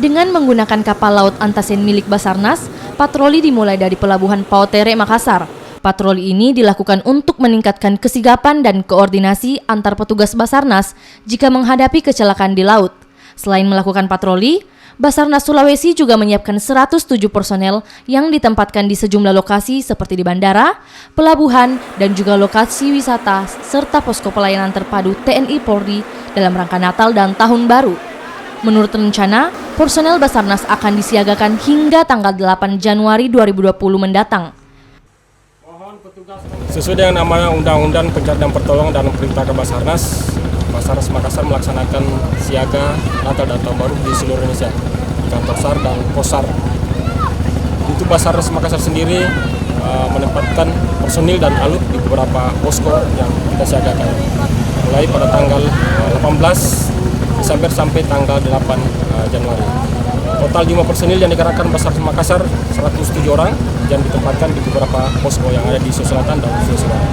Dengan menggunakan kapal laut Antasen milik Basarnas, patroli dimulai dari Pelabuhan Pautere, Makassar. Patroli ini dilakukan untuk meningkatkan kesigapan dan koordinasi antar petugas Basarnas jika menghadapi kecelakaan di laut. Selain melakukan patroli, Basarnas Sulawesi juga menyiapkan 107 personel yang ditempatkan di sejumlah lokasi seperti di bandara, pelabuhan, dan juga lokasi wisata serta posko pelayanan terpadu TNI Polri dalam rangka Natal dan Tahun Baru. Menurut rencana, personel Basarnas akan disiagakan hingga tanggal 8 Januari 2020 mendatang. Sesuai dengan namanya Undang-Undang Pencarian dan Pertolongan dan Perintah Basarnas, Basarnas Makassar melaksanakan siaga Natal dan Tahun Baru di seluruh Indonesia, di kantor SAR dan Posar. Untuk Basarnas Makassar sendiri menempatkan personil dan alut di beberapa posko yang kita siagakan, mulai pada tanggal 18 Desember sampai tanggal 8 Januari. Total jumlah personil yang dikerahkan Basarnas Makassar 107 orang yang ditempatkan di beberapa posko yang ada di Sulawesi Selatan dan Sulawesi Barat.